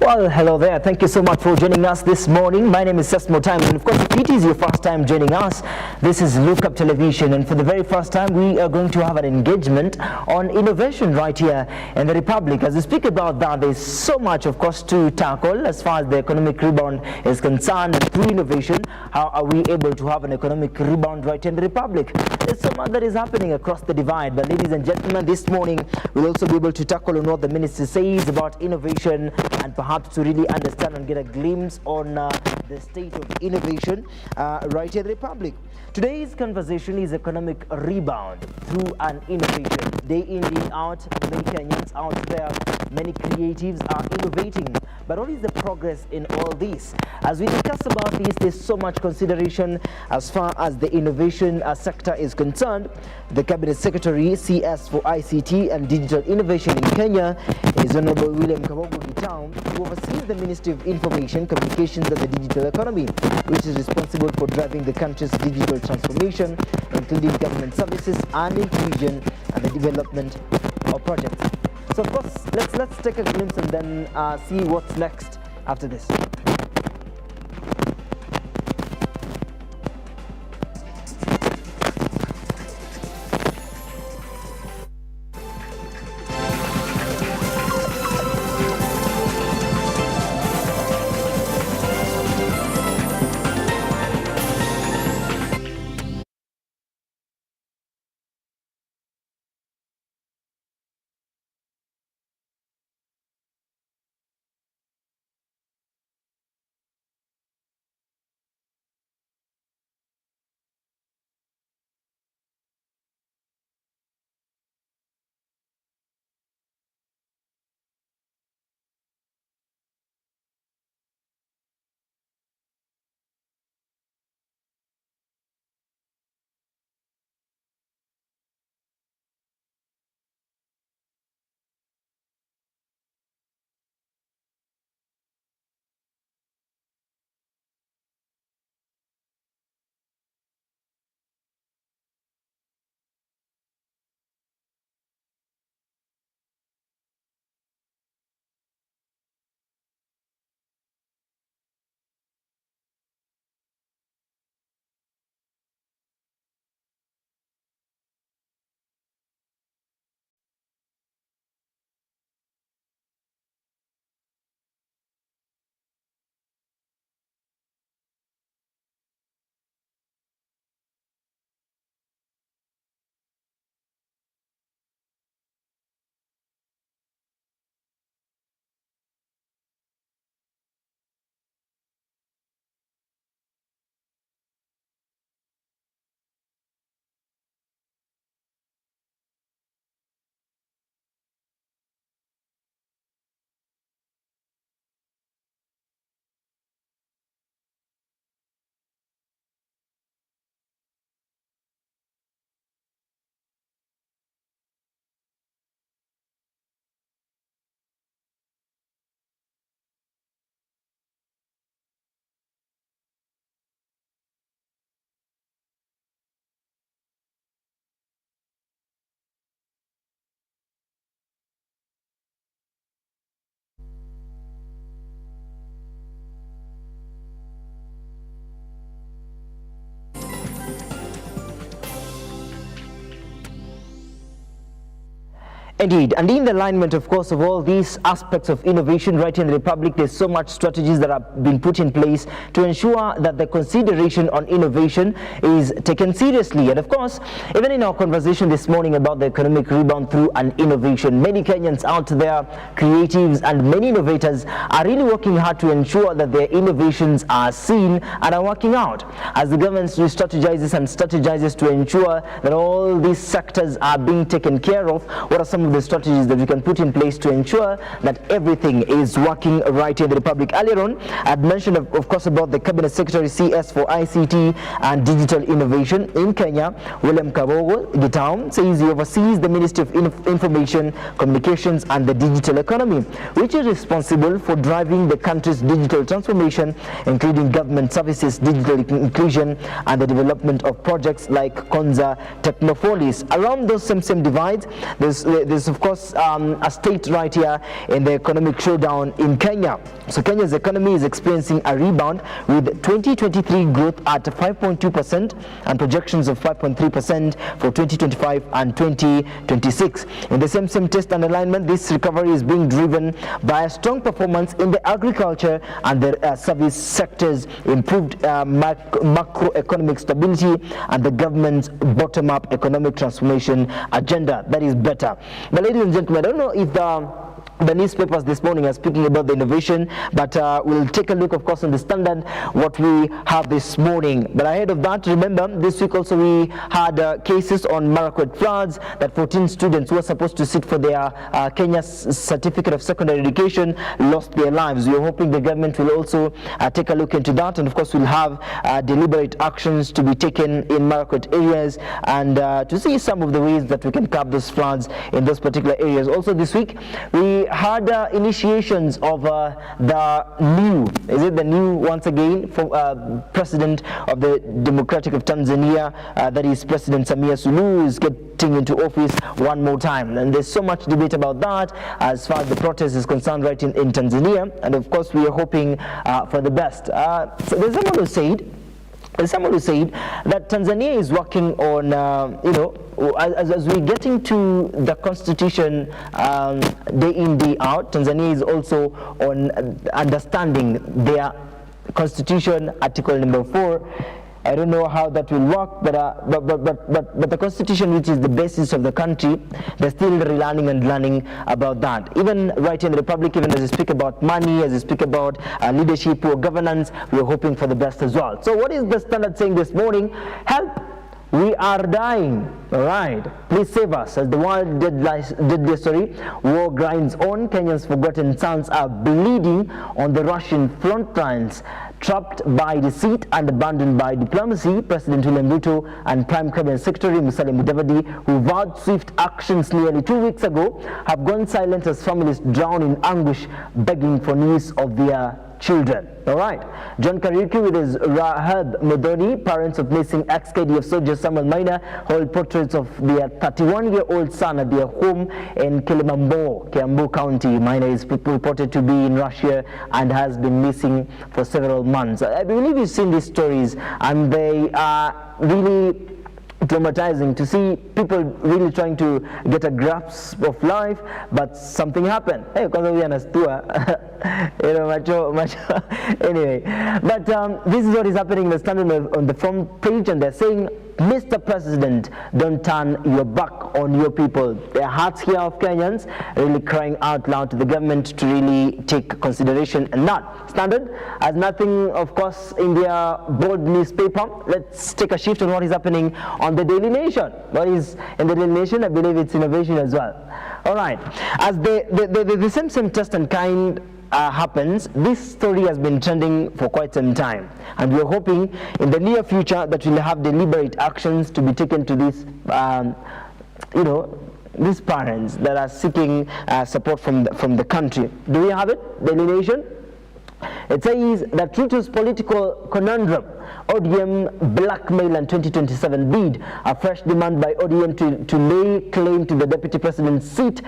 Well, hello there. Thank you so much for joining us this morning. My name is Sesmo Time, and of course, if it is your first time joining us, this is Look Up Television, and for the very first time, we are going to have an engagement on innovation right here in the Republic. As we speak about that, there's so much, of course, to tackle as far as the economic rebound is concerned. And through innovation, how are we able to have an economic rebound right here in the Republic? There's so much that is happening across the divide. But ladies and gentlemen, this morning, we'll also be able to tackle on what the minister says about innovation, and perhaps to really understand and get a glimpse on the state of innovation right here in the Republic. Today's conversation is economic rebound through an innovation. Day in, day out, many Kenyans out there, many creatives are innovating. But what is the progress in all this? As we discuss about this, there's so much consideration as far as the innovation sector is concerned. The Cabinet Secretary, CS for ICT and Digital Innovation in Kenya, is Honorable William Kabogo Gitau, who oversees the Ministry of Information, Communications and the Digital Economy, which is responsible for driving the country's digital transformation, including government services and inclusion and the development of projects. So of course, let's take a glimpse and then see what's next after this. Indeed, and in the alignment, of course, of all these aspects of innovation right here in the Republic, there's so much strategies that have been put in place to ensure that the consideration on innovation is taken seriously. And of course, even in our conversation this morning about the economic rebound through an innovation, many Kenyans out there, creatives and many innovators are really working hard to ensure that their innovations are seen and are working out. As the government strategizes to ensure that all these sectors are being taken care of, what are some of the strategies that we can put in place to ensure that everything is working right here in the Republic? Earlier on, I had mentioned, of course, about the Cabinet Secretary CS for ICT and Digital Innovation in Kenya, William Kabogo Gitau, says he oversees the Ministry of Information, Communications and the Digital Economy, which is responsible for driving the country's digital transformation, including government services, digital inclusion and the development of projects like Konza Technopolis. Around those same divides, there's is, of course, a state right here in the economic showdown in Kenya. So Kenya's economy is experiencing a rebound with 2023 growth at 5.2% and projections of 5.3% for 2025 and 2026. In the same test and alignment, this recovery is being driven by a strong performance in the agriculture and the service sectors, improved macroeconomic stability, and the government's bottom-up economic transformation agenda. That is better. But ladies and gentlemen, I don't know if the newspapers this morning are speaking about the innovation, but we'll take a look, of course, on the Standard, what we have this morning. But ahead of that, remember, this week also we had cases on Marakwet floods, that 14 students who were supposed to sit for their Kenya Certificate of Secondary Education lost their lives. We're hoping the government will also take a look into that, and of course we'll have deliberate actions to be taken in Marakwet areas, and to see some of the ways that we can curb those floods in those particular areas. Also this week, we had initiations of the new once again president of the Democratic of Tanzania, that is President Samia Suluhu, is getting into office one more time, and there's so much debate about that as far as the protest is concerned right in Tanzania, and of course we are hoping for the best. So there's someone who said that Tanzania is working on, as we're getting to the constitution day in, day out, Tanzania is also on understanding their constitution, article number 4. I don't know how that will work, but the constitution, which is the basis of the country, they're still relearning and learning about that. Even right in the Republic, even as you speak about money, as you speak about leadership or governance, we're hoping for the best as well. So what is the Standard saying this morning? Help! We are dying. All right. Please save us. As the world did this story, war grinds on. Kenya's forgotten sons are bleeding on the Russian front lines. Trapped by deceit and abandoned by diplomacy, President William Ruto and Prime Cabinet Secretary Musalia Mudavadi, who vowed swift actions nearly 2 weeks ago, have gone silent as families drown in anguish, begging for news of their children. All right. John Kariuki with his Rahab Modoni, parents of missing ex-KDF soldier Samuel Maina, hold portraits of their 31-year-old son at their home in Kilimambo, Kiambu County. Maina is reported to be in Russia and has been missing for several months. I believe you've seen these stories, and they are really traumatizing to see people really trying to get a grasp of life, but something happened. Hey, kwanza huyu anastua. Macho. Anyway, but this is what is happening in the Standard on the front page, and they're saying, Mr. President, don't turn your back on your people. Their hearts here of Kenyans really crying out loud to the government to really take consideration and not. Standard has nothing, of course, in their bold newspaper. Let's take a shift on what is happening on the Daily Nation. What is in the Daily Nation? I believe it's innovation as well. All right. As the same test and kind happens, this story has been trending for quite some time, and we're hoping in the near future that we'll have deliberate actions to be taken to this, these parents that are seeking support from the country. Do we have it? Daily Nation. It says that Ruto's political conundrum, ODM blackmail and 2027 bid, a fresh demand by ODM to lay claim to the deputy president's seat.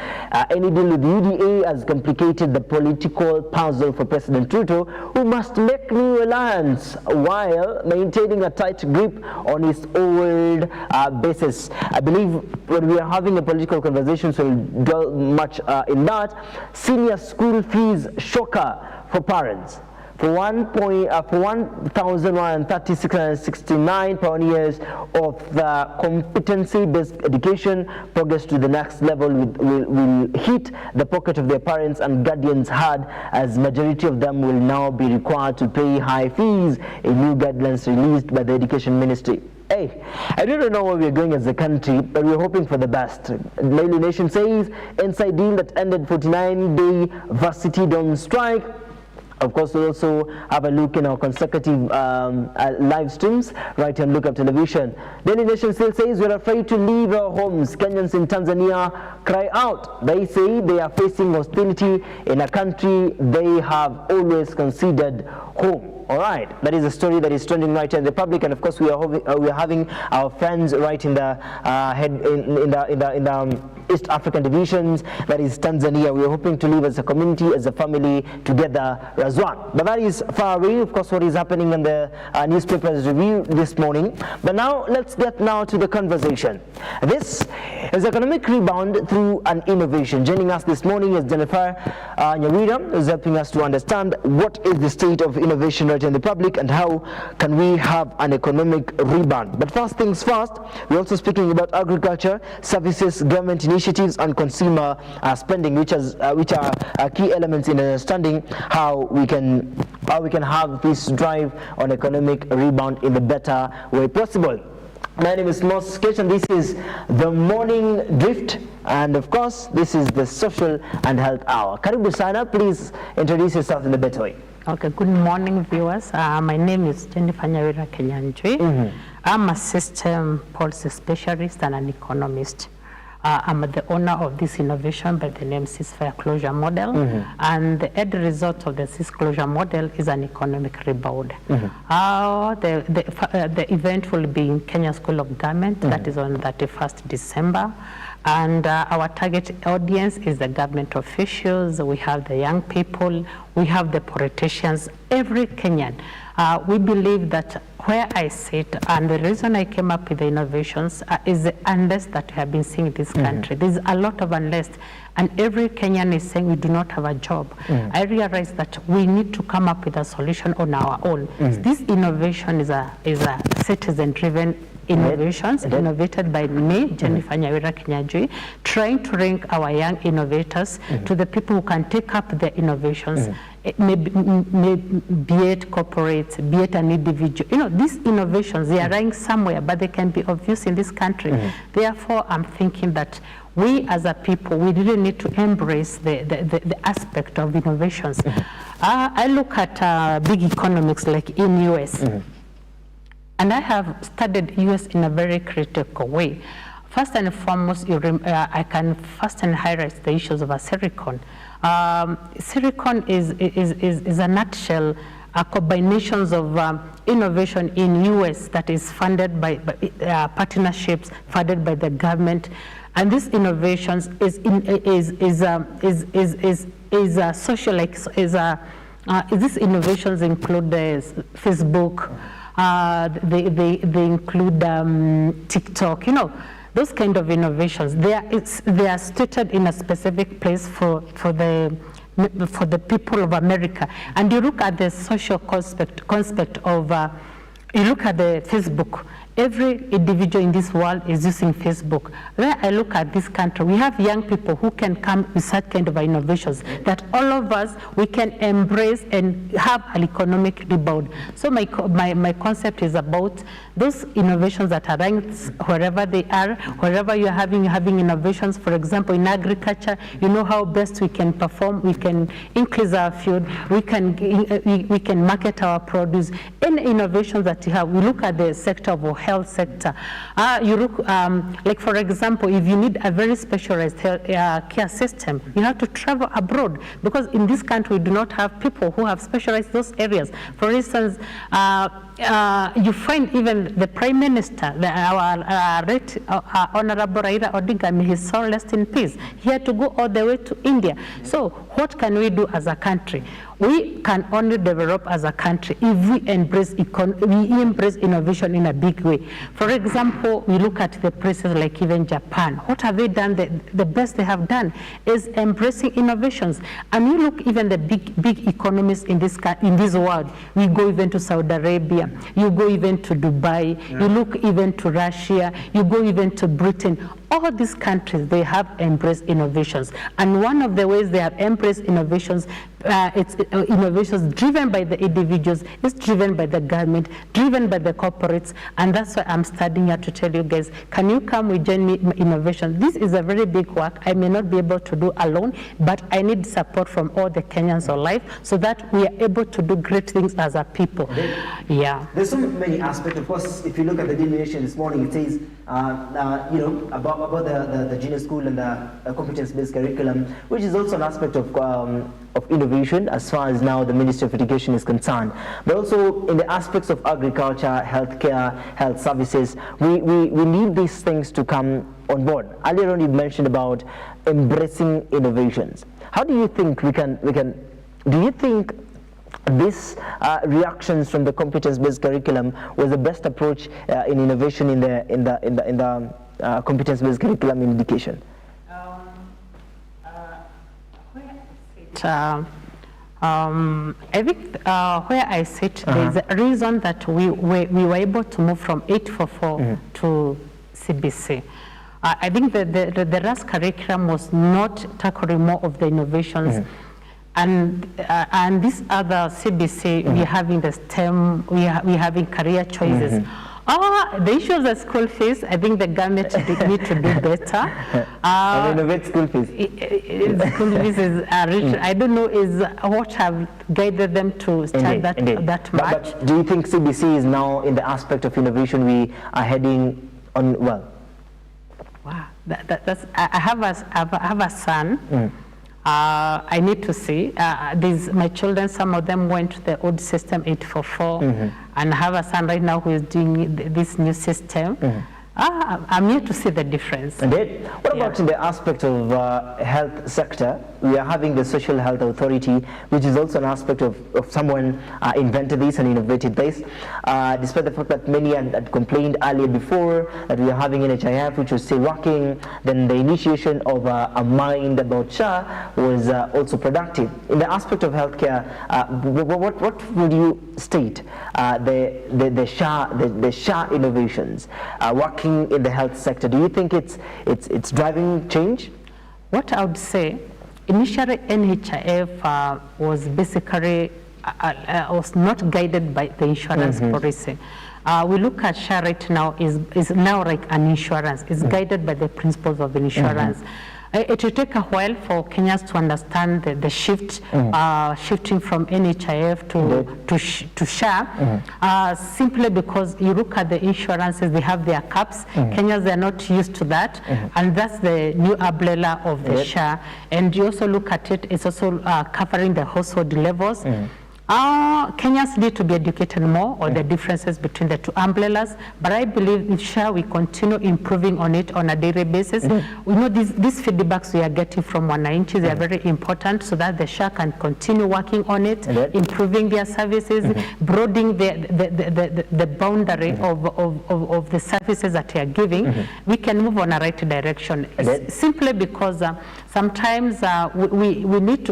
Any deal with UDA has complicated the political puzzle for President Ruto, who must make new alliance while maintaining a tight grip on his old basis. I believe when we are having a political conversation, so we'll dwell much in that. Senior school fees shocker for parents. For 1,136,669 pioneers of the competency-based education, progress to the next level will hit the pocket of their parents and guardians hard, as majority of them will now be required to pay high fees in new guidelines released by the Education Ministry. Hey, I don't know where we're going as a country, but we're hoping for the best. Daily Nation says, inside deal that ended 49-day varsity dawn strike. Of course, we also have a look in our consecutive live streams right on Lookup Television. Daily Nation still says we're afraid to leave our homes. Kenyans in Tanzania cry out. They say they are facing hostility in a country they have always considered home. All right, that is a story that is trending right in the public, and of course we are having our friends right in the East African divisions, that is Tanzania. We are hoping to live as a community, as a family, together as one. But that is far away, of course, what is happening in the newspapers review this morning. But now, let's get now to the conversation. This is Economic Rebound through an Innovation. Joining us this morning is Jennifer Nyawira, who is helping us to understand what is the state of innovation right in the public and how can we have an economic rebound. But first things first, we're also speaking about agriculture, services, government initiatives, and consumer spending, which are key elements in understanding how we can have this drive on economic rebound in the better way possible. My name is Mos Sketch, and this is the Morning Drift, and of course this is the Social and Health Hour. Karibu sana, please introduce yourself in a better way. Okay, good morning viewers. My name is Jennifer Nyawira Kenyanjui. I'm a system policy specialist and an economist. I'm the owner of this innovation by the name Ceasefire Closure Model, and the end result of the ceasefire closure model is an economic rebound. The event will be in Kenya School of Government, that is on 31st December. And our target audience is the government officials, we have the young people, we have the politicians, every Kenyan. We believe that where I sit, and the reason I came up with the innovations is the unrest that we have been seeing in this country. There's a lot of unrest, and every Kenyan is saying we do not have a job. I realize that we need to come up with a solution on our own. This innovation is a citizen-driven innovations, innovated by me, Jennifer Nyawira Kenyanjui, trying to link our young innovators to the people who can take up their innovations, be it corporate, be it an individual. You know, these innovations, they are lying somewhere, but they can be of use in this country. Therefore, I'm thinking that we as a people, we really need to embrace the aspect of innovations. I look at big economics like in US. And I have studied US in a very critical way. First and foremost, I can first and highlight the issues of a Silicon. Silicon is a nutshell, combinations of innovation in US that is funded by partnerships, funded by the government. And these innovations is social, like these innovations include Facebook. They include TikTok, you know, those kind of innovations. They are stated in a specific place for the people of America. And you look at the social concept of, you look at the Facebook. Every individual in this world is using Facebook. Where I look at this country, we have young people who can come with such kind of innovations that all of us, we can embrace and have an economic rebound. So my concept is about those innovations that are ranked wherever they are, wherever you're having innovations. For example, in agriculture, you know how best we can perform, we can increase our food, we can market our produce. Any innovations that you have, we look at the sector of health sector. You look, like for example, if you need a very specialized care system, you have to travel abroad, because in this country we do not have people who have specialized those areas. For instance, you find even the Prime Minister, our Honorable Raila Odinga, may his soul rest in peace, he had to go all the way to India. So what can we do as a country? We can only develop as a country if we embrace innovation in a big way. For example, we look at the places like even Japan. What have they done? The best they have done is embracing innovations. And you look even the big economies in this world. We go even to Saudi Arabia. You go even to Dubai. You look even to Russia. You go even to Britain. All these countries, they have embraced innovations. And one of the ways they have embraced innovations, it's innovations driven by the individuals, it's driven by the government, driven by the corporates, and that's why I'm studying here to tell you guys, can you come with join me innovation? This is a very big work. I may not be able to do alone, but I need support from all the Kenyans of life so that we are able to do great things as a people. Yeah. There's so many aspects. Of course, if you look at the delineation this morning, it says about the junior school and the competence-based curriculum, which is also an aspect of innovation as far as now the Ministry of Education is concerned. But also in the aspects of agriculture, healthcare, health services, we need these things to come on board. Earlier on you mentioned about embracing innovations. How do you think do you think this reactions from the competence-based curriculum was the best approach in innovation in the competence-based curriculum in education? I think where I sit, there's a reason that we were able to move from 844 to CBC. I think that the RAS curriculum was not tackling more of the innovations. And this other CBC, we're having the STEM, we're having career choices. The issue of the school fees, I think the government need to do better. Innovate school fees. School fees is I don't know is what have guided them to start that much. But do you think CBC is now in the aspect of innovation we are heading on well? Wow, that's I have a son. I need to see. My children, some of them went to the old system 844, and have a son right now who is doing this new system. I'm here to see the difference. Indeed. What about in the aspect of health sector? We are having the Social Health Authority, which is also an aspect of someone invented this and innovated this. Despite the fact that many had complained earlier before that we are having NHIF, which was still working, then the initiation of a mind about SHA was also productive. In the aspect of healthcare, what would you state the SHA innovations working in the health sector? Do you think it's driving change? What I would say, initially NHIF was basically was not guided by the insurance policy. We look at SHA right now is now like an insurance. It's guided by the principles of insurance. It will take a while for Kenyans to understand the shift, shifting from NHIF to SHA, simply because you look at the insurances, they have their caps. Kenyans are not used to that, and that's the new umbrella of the SHA. And you also look at it, it's also covering the household levels. Kenyans need to be educated more on the differences between the two umbrellas, but I believe in SHA we continue improving on it on a daily basis. We know these feedbacks we are getting from wananchi, they are very important, so that the SHA can continue working on it, improving their services, broadening the boundary of the services that they are giving. We can move on a right direction, simply because sometimes we need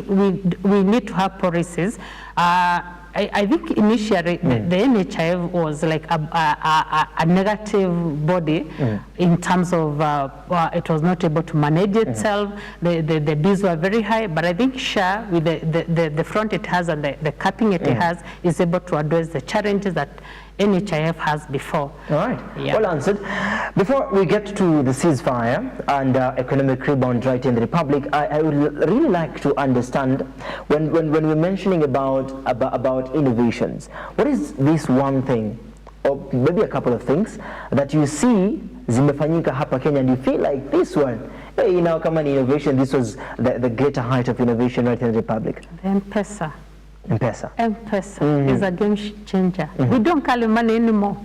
to have policies. I think initially the NHIF was like a negative body in terms of it was not able to manage itself. The bills were very high, but I think SHA, with the front it has and the capping it has, is able to address the challenges that NHIF has before. All right, well answered. Before we get to the ceasefire and economic rebound right in the Republic, I would really like to understand when we're mentioning about innovations, what is this one thing, or maybe a couple of things that you see zimefanyika hapa Kenya and you feel like this one, you know, come on, innovation, this was the greater height of innovation right in the Republic? The M-Pesa. M-Pesa is a game changer. We don't call it money anymore.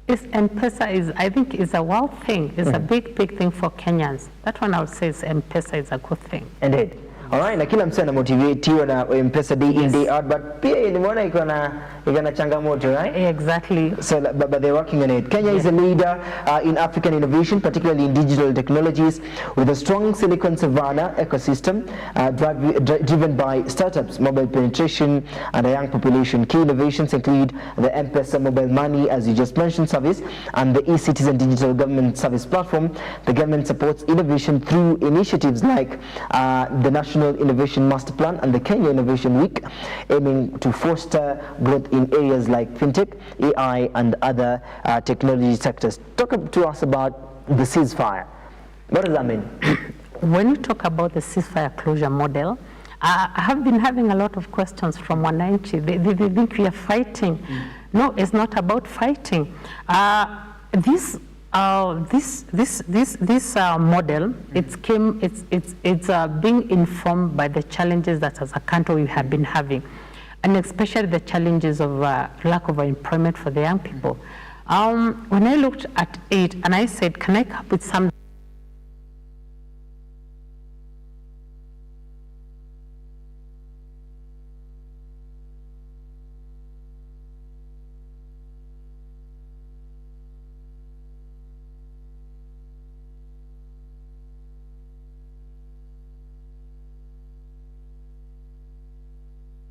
M-Pesa I think is a wow thing. It's a big thing for Kenyans. That one I would say is M-Pesa is a good thing. Indeed. All right, na kila msee anamotivatiwa na M-Pesa day in day out, but pia nimeona iko na changamoto, right? Exactly. So, but they're working on it. Kenya is a leader in African innovation, particularly in digital technologies, with a strong Silicon Savannah ecosystem driven by startups, mobile penetration, and a young population. Key innovations include the M-Pesa mobile money, as you just mentioned, service, and the e-citizen digital government service platform. The government supports innovation through initiatives like the National Innovation Master Plan and the Kenya Innovation Week, aiming to foster growth in areas like fintech, AI, and other technology sectors. Talk to us about the ceasefire. What does that mean? When you talk about the ceasefire closure model, I have been having a lot of questions from wananchi. They think we are fighting. No, it's not about fighting. This This model, it's being informed by the challenges that as a country we have been having, and especially the challenges of lack of employment for the young people. When I looked at it and I said, can I come up with some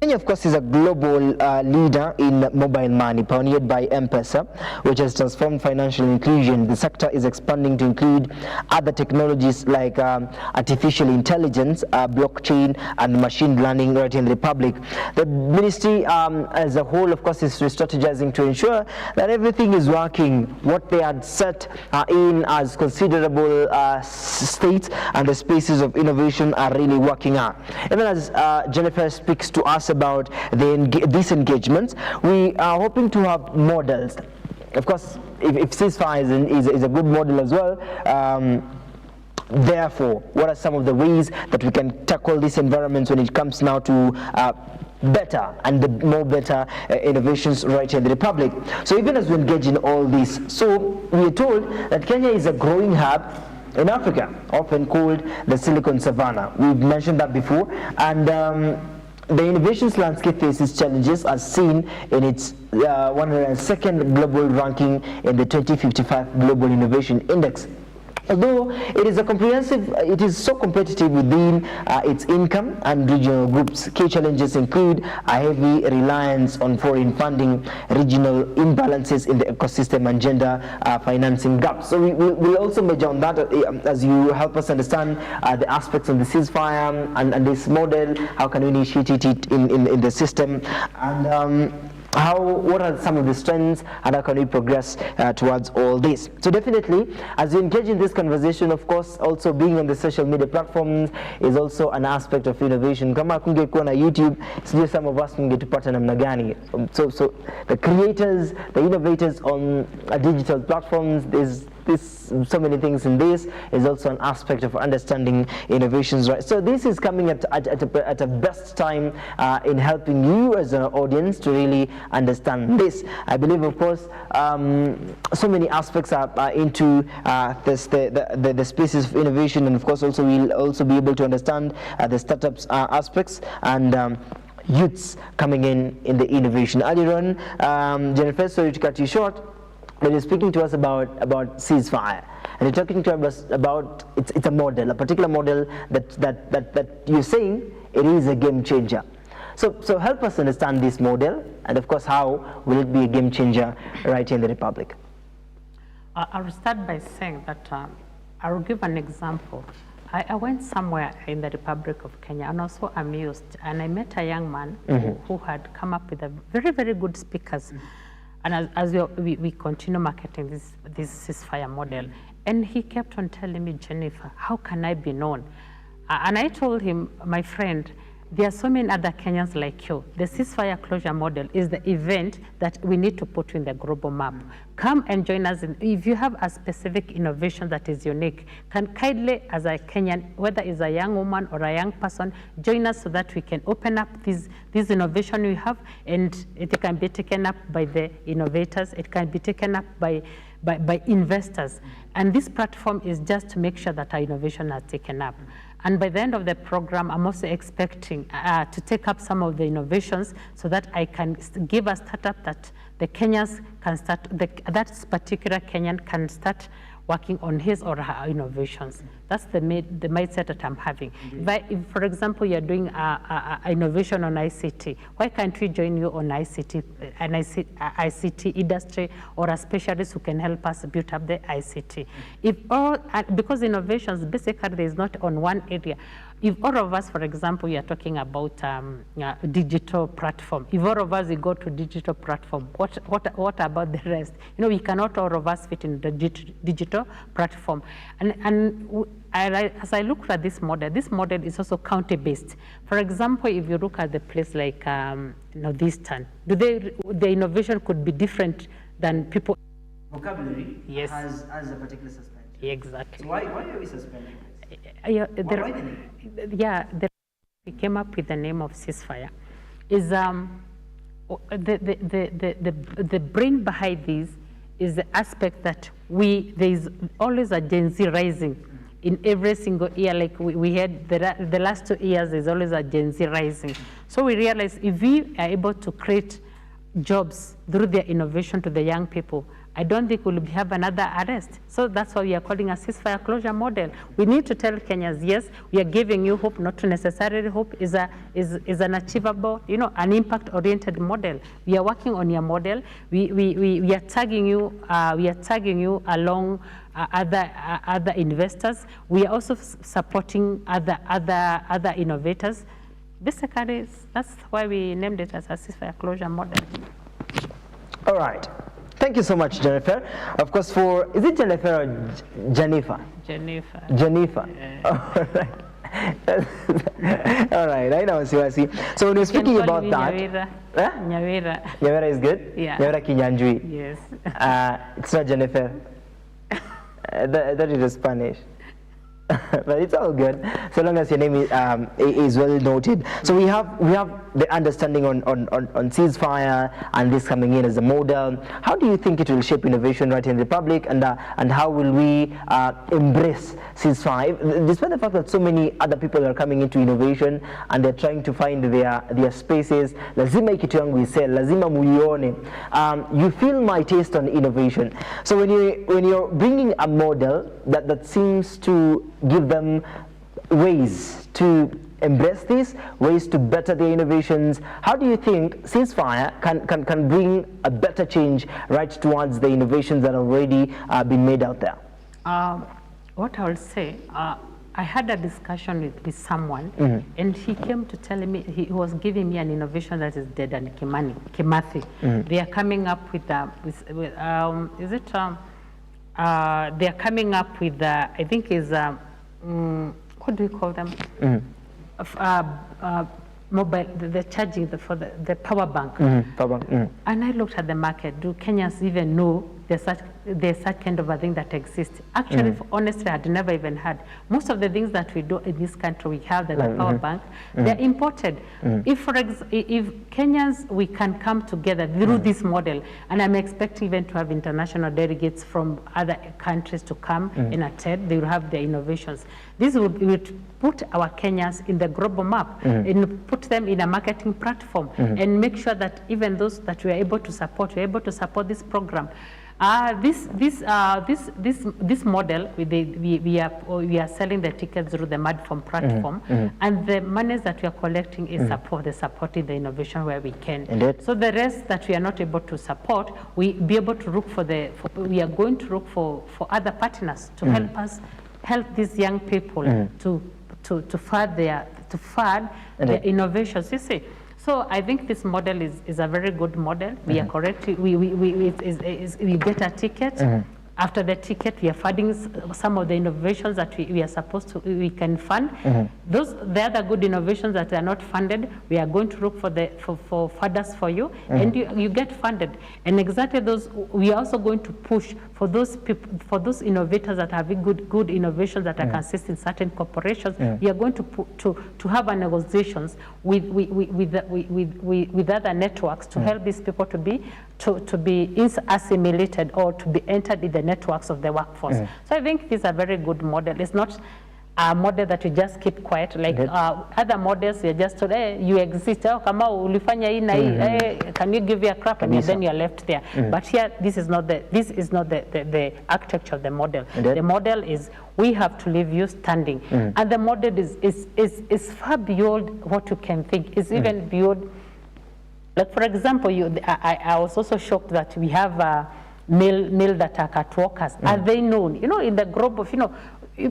Kenya, of course, is a global leader in mobile money, pioneered by M-Pesa, which has transformed financial inclusion. The sector is expanding to include other technologies like artificial intelligence, blockchain, and machine learning right in the Republic. The ministry as a whole, of course, is strategizing to ensure that everything is working, what they had set in as considerable states and the spaces of innovation are really working out. Even as Jennifer speaks to us about these engagements, we are hoping to have models. Of course, if ceasefire is a good model as well, therefore, what are some of the ways that we can tackle these environments when it comes now to better and the more better innovations right here in the Republic? So even as we engage in all this, so we are told that Kenya is a growing hub in Africa, often called the Silicon Savannah. We've mentioned that before, and the innovations landscape faces challenges as seen in its 102nd global ranking in the 2055 Global Innovation Index. Although it is so competitive within its income and regional groups. Key challenges include a heavy reliance on foreign funding, regional imbalances in the ecosystem, and gender financing gaps. So we'll also major on that as you help us understand the aspects of the ceasefire and this model. How can we initiate it in the system, and what are some of the strengths, and how can we progress towards all this? So definitely, as we engage in this conversation, of course, also being on the social media platforms is also an aspect of innovation. Kama kungekuwa na YouTube, sijui some of us tungetupata namna gani. So the creators, the innovators on digital platforms, there's so many things in this is also an aspect of understanding innovations, right? So this is coming at a best time in helping you as an audience to really understand this. I believe, of course, so many aspects are into the spaces of innovation, and of course also we'll also be able to understand the startups aspects and youths coming in the innovation. Earlier on, Jennifer, sorry to cut you short, but you're speaking to us about ceasefire, and you're talking to us about it's a model, a particular model that you're saying it is a game changer. So help us understand this model, and of course how will it be a game changer right here in the Republic? I'll start by saying that I'll give an example. I went somewhere in the Republic of Kenya and also amused, and I met a young man who had come up with a very, very good speakers. And as we continue marketing this ceasefire model, and he kept on telling me, Jennifer, how can I be known? And I told him, my friend, there are so many other Kenyans like you. The ceasefire closure model is the event that we need to put in the global map. Come and join us. If you have a specific innovation that is unique, can kindly, as a Kenyan, whether it's a young woman or a young person, join us so that we can open up this innovation we have, and it can be taken up by the innovators. It can be taken up by investors. And this platform is just to make sure that our innovation are taken up. And by the end of the program, I'm also expecting to take up some of the innovations so that I can give a startup that the Kenyans can start, that particular Kenyan can start working on his or her innovations. That's the mindset that I'm having. If, for example, you're doing innovation on ICT, why can't we join you on ICT industry, or a specialist who can help us build up the ICT? Because innovations, basically, there is not on one area. If all of us, for example, we are talking about digital platform. If all of us we go to digital platform, what about the rest? We cannot all of us fit in the digital platform. And as I look at this model is also county-based. For example, if you look at the place like Northeastern, the innovation could be different than people. vocabulary Yes. has a particular suspension. Exactly. So why are we suspending this? Yeah, Why the name? yeah, we came up with the name of ceasefire. Is the brain behind this is the aspect that there is always a Gen Z rising in every single year. Like we had the last 2 years, there's always a Gen Z rising. So we realized if we are able to create jobs through their innovation to the young people, I don't think we'll have another arrest. So that's why we are calling a ceasefire closure model. We need to tell Kenyans, yes, we are giving you hope, not necessarily hope, is an achievable, an impact-oriented model. We are working on your model. We are tagging you. We are tagging you along other investors. We are also supporting other innovators. Basically, that's why we named it as a ceasefire closure model. All right. Thank you so much, Jennifer. Of course, is it Jennifer or Jennifer? Jennifer. Jennifer. All right. All right, I know, see. So when you're speaking about that, Nyawira. Nyawira is good? Yeah. Nyawira Kinyanjui. Yes. It's not Jennifer. That is Spanish. But it's all good, so long as your name is well noted. So we have the understanding on ceasefire and this coming in as a model. How do you think it will shape innovation right in the Republic, and how will we embrace ceasefire, despite the fact that so many other people are coming into innovation and they're trying to find their spaces? Lazima kitu yangu isel, lazima muione. You feel my taste on innovation. So when you're bringing a model that seems to give them ways to embrace this, ways to better their innovations, how do you think ceasefire can bring a better change right towards the innovations that are already been made out there? What I will say, I had a discussion with someone, and he came to tell me, he was giving me an innovation that is dead and Kimathi. They are coming up with they are coming up with, I think is, what do we call them? Mobile, the charging for the power bank. Power bank. And I looked at the market. Do Kenyans even know there's such kind of a thing that exists? Actually, honestly, I had never even heard. Most of the things that we do in this country, we have the power bank, they're imported. If Kenyans, we can come together through this model, and I'm expecting even to have international delegates from other countries to come and attend, they will have their innovations. This would put our Kenyans in the global map and put them in a marketing platform and make sure that even those that we are able to support, this program. This model, we are selling the tickets through the Madform platform, and the monies that we are collecting is supporting the innovation where we can. Indeed. So the rest that we are not able to support, we be able to look we are going to look for other partners to help these young people to fund their innovations. You see. So I think this model is a very good model. We are correct. We get a ticket. After the ticket, we are funding some of the innovations that we are supposed to, we can fund. The other good innovations that are not funded, we are going to look for funders for you, and you get funded. And exactly those, we are also going to push for those people, for those innovators that have good innovations that are consist in certain corporations. We are going to have a negotiations with other networks to help these people to be assimilated or to be entered in the networks of the workforce. So I think this is a very good model. It's not a model that you just keep quiet like other models. You're just told, hey, you exist. Oh, kama ulifanya hii na hii. Hey, can you give you a crap? And then you're left there. But here, this is not the architecture of the model. The model is we have to leave you standing, and the model is far beyond what you can think. It's even beyond. Like, for example, I was also shocked that we have male that are cat workers. Are they known? In the group of,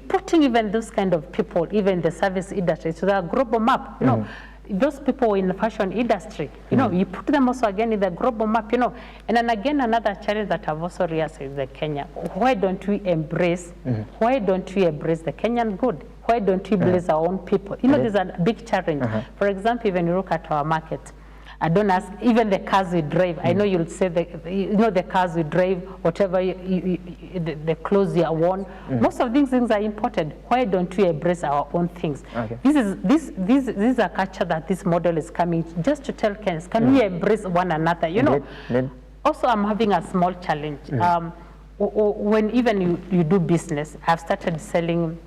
putting even those kind of people, even the service industry, to the global map, those people in the fashion industry, you put them also again in the global map, And then again, another challenge that I've also realized is the Kenya. Why don't we embrace the Kenyan good? Why don't we bless our own people? There's a big challenge. For example, when you look at our market, don't ask, even the cars we drive. I know you'll say, the cars we drive, whatever the clothes you are worn. Most of these things are imported. Why don't we embrace our own things? Okay. This is a culture that this model is coming just to tell Kenyans, can we embrace one another? Also, I'm having a small challenge. When even you do business, I've started selling.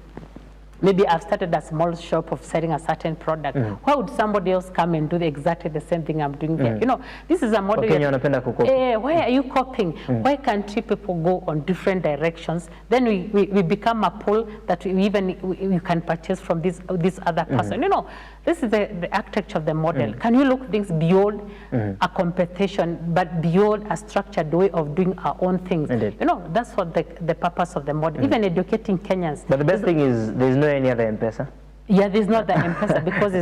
Maybe I've started a small shop of selling a certain product. Why would somebody else come and do exactly the same thing I'm doing here? This is a model. Why are you copying? Why can't you people go on different directions? Then we become a pool that we can purchase from this other person. This is the architecture of the model. Can you look things beyond a competition, but beyond a structured way of doing our own things? That's what the purpose of the model. Even educating Kenyans. But the best thing is there's no any other M-Pesa. Yeah, there's not the M-Pesa because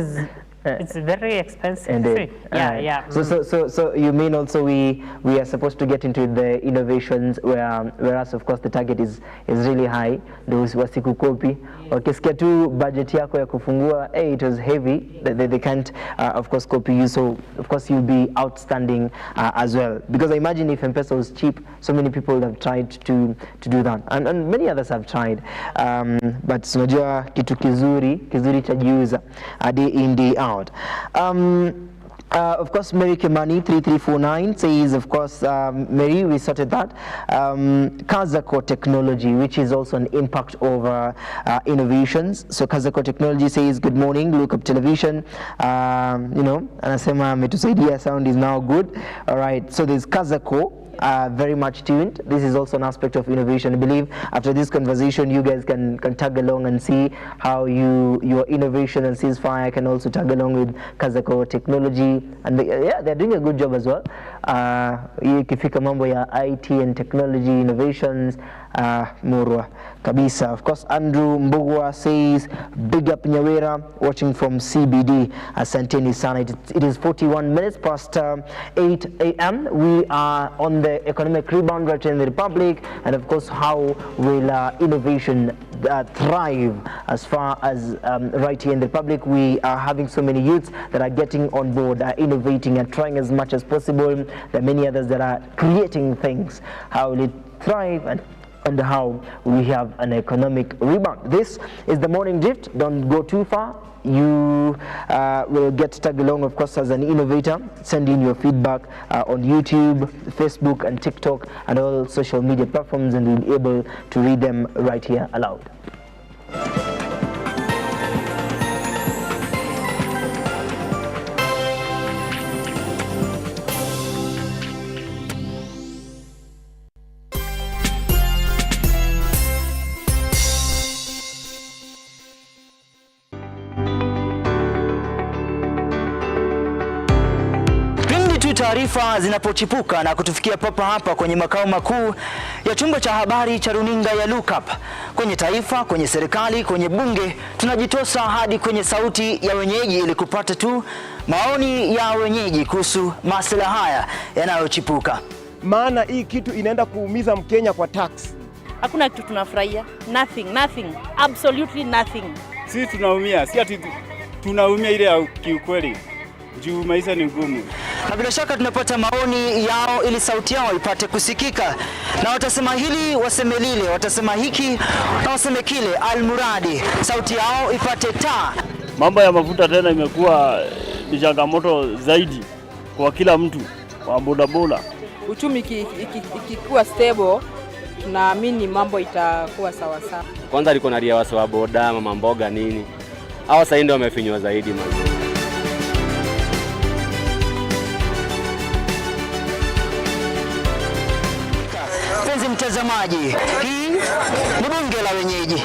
it's very expensive. Indeed. Yeah. So you mean also we are supposed to get into the innovations whereas of course the target is really high. Those wasikukopi. Wakisikia tu budget yako ya kufungua, it was heavy. They can't of course copy you. So of course you'll be outstanding as well. Because I imagine if M-Pesa was cheap, so many people have tried to do that, and many others have tried. But unajua kitu kizuri chajiuza day in day out. Of course, Mary Kimani 3349 says, of course, Mary, we sorted that. Kazako Technology, which is also an impact over innovations. So Kazako Technology says, good morning, look up television. Anasema metusaidia, sound is now good. All right, so there's Kazako. Very much tuned. This is also an aspect of innovation. I believe after this conversation, you guys can tag along and see how your innovation and ceasefire can also tag along with Kazako Technology. And they're doing a good job as well. Ikifika mambo ya IT and technology innovations, murwa kabisa. Of course, Andrew Mbugwa says, big up Nyawera, watching from CBD. Asanteni sana. It is 41 minutes past 8 a.m. We are on the economic rebound right in the Republic, and of course, how will innovation thrive as far as right here in the Republic? We are having so many youths that are getting on board, innovating and trying as much as possible. There are many others that are creating things. How will it thrive and how we have an economic rebound? This is the morning drift. Don't go too far. You will get tagged along, of course, as an innovator. Send in your feedback on YouTube, Facebook, and TikTok, and all social media platforms, and we'll be able to read them right here aloud. Taarifa zinapochipuka na kutufikia papa hapa kwenye makao makuu ya chumba cha habari cha runinga ya Look Up, kwenye taifa, kwenye serikali, kwenye bunge, tunajitosa hadi kwenye sauti ya wenyeji ili kupata tu maoni ya wenyeji kuhusu masuala haya yanayochipuka. Maana hii kitu inaenda kuumiza Mkenya kwa tax. Hakuna kitu tunafurahia. Nothing. Absolutely nothing. Sisi tunaumia, si ati tunaumia ile ya kiukweli. Juu maisha ni ngumu. Na bila shaka tunapata maoni yao ili sauti yao ipate kusikika. Na watasema hili, waseme lile, watasema hiki, na waseme kile, almuradi sauti yao ipate taa. Mambo ya mafuta tena imekuwa ni changamoto zaidi kwa kila mtu, wa bodaboda. Uchumi ikikuwa stable, tunaamini mambo itakuwa sawa sawa. Kwanza liko na ria wasa wa boda, mama mboga nini. Hawa sasa ndio wamefinywa zaidi man. Mtazamaji, hii ni bunge la wenyeji.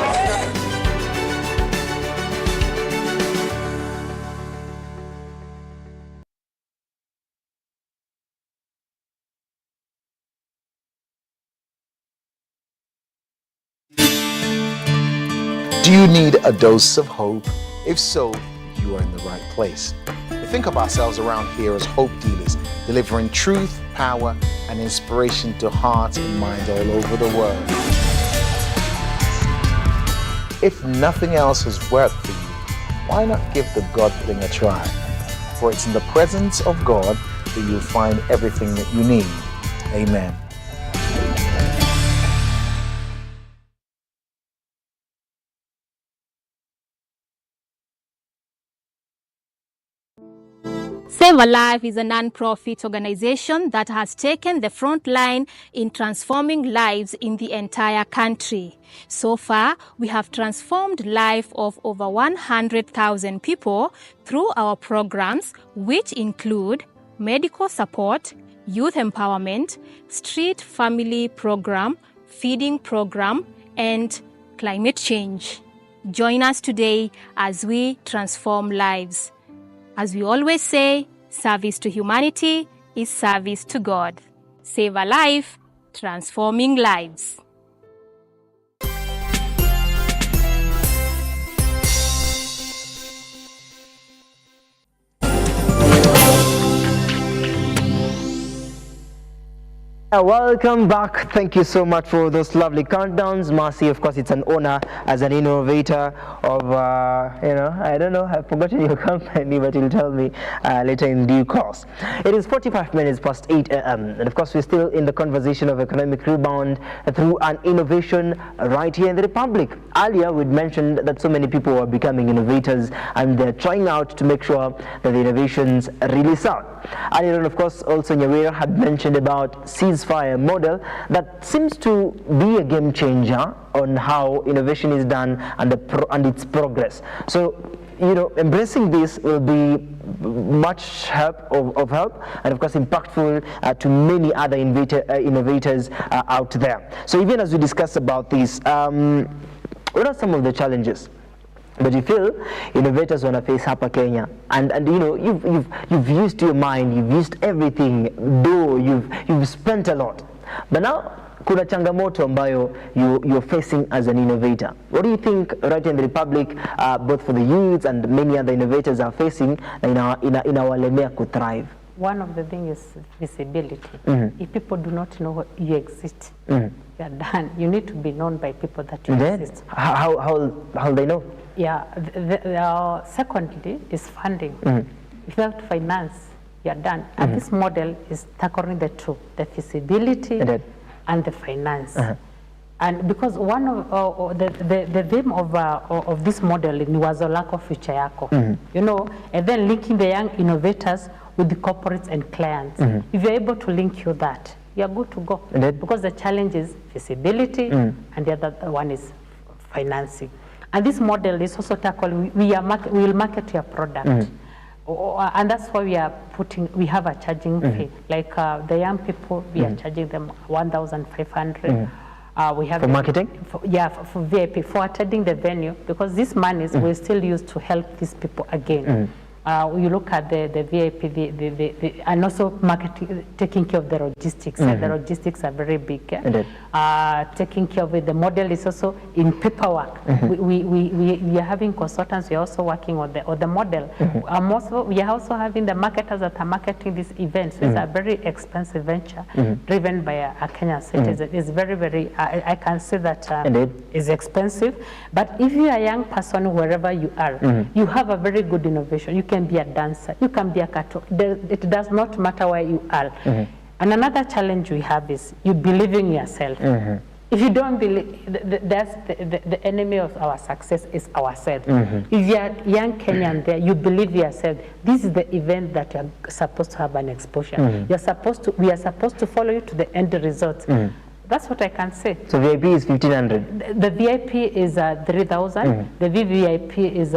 Do you need a dose of hope? If so, you are in the right place. We think of ourselves around here as hope dealers, delivering truth, power, and inspiration to hearts and minds all over the world. If nothing else has worked for you, why not give the God thing a try? for it's in the presence of God that you'll find everything that you need. Amen. Save a Life is a non-profit organization that has taken the front line in transforming lives in the entire country. So far, we have transformed life of over 100,000 people through our programs, which include medical support, youth empowerment, street family program, feeding program, and climate change. Join us today as we transform lives. As we always say, service to humanity is service to God. Save a life, transforming lives. Welcome back. Thank you so much for those lovely countdowns. Marcy, of course, it's an honor as an innovator of, I don't know, I've forgotten your company, but you'll tell me later in due course. It is 45 minutes past 8 a.m. And of course, we're still in the conversation of economic rebound through an innovation right here in the Republic. Earlier, we'd mentioned that so many people are becoming innovators and they're trying out to make sure that the innovations really sell. Earlier on, of course, also Nyawira had mentioned about ceasefire model that seems to be a game changer on how innovation is done and its progress. So, embracing this will be much help and of course impactful to many other innovators out there. So even as we discuss about this, what are some of the challenges that you feel innovators want to face hapa Kenya? And you've used your mind, you've used everything, though you've spent a lot, but now kuna changamoto ambayo you're facing as an innovator. What do you think right in the Republic, both for the youth and many other innovators are facing inawalemea to thrive? One of the things is visibility. If people do not know you exist, you're done. You need to be known by people that you exist. How they know? Yeah. Secondly is funding. Without finance, you're done. And this model is tackling the two, the visibility and the finance. And because one of the theme of this model was a lack of future yako, and then linking the young innovators with the corporates and clients. If you're able to link that, you're good to go. Because the challenge is visibility, and the other one is financing. And this model is also tackled. We will market your product, and that's why we have a charging fee. Like the young people, we are charging them 1,500. We have for marketing? For VIP, for attending the venue, because this money we still use to help these people again. You look at the VIP, and also marketing, taking care of the logistics. And the logistics are very big. Taking care of it. The model is also in paperwork. We are having consultants. We are also working on the model. We are also having the marketers that are marketing these events. It's a very expensive venture driven by a Kenyan citizen. It's very, very, I can say that it's expensive. But if you are a young person, wherever you are, you have a very good innovation. You can be a dancer, you can be a cartoon. It does not matter where you are. And another challenge we have is you believe in yourself. If you don't believe, that's the enemy of our success is ourselves. If you are young Kenyan there, you believe yourself. This is the event that you are supposed to have an exposure. We are supposed to follow you to the end result. That's what I can say. So VIP is 1,500. The VIP is 3,000. The VVIP is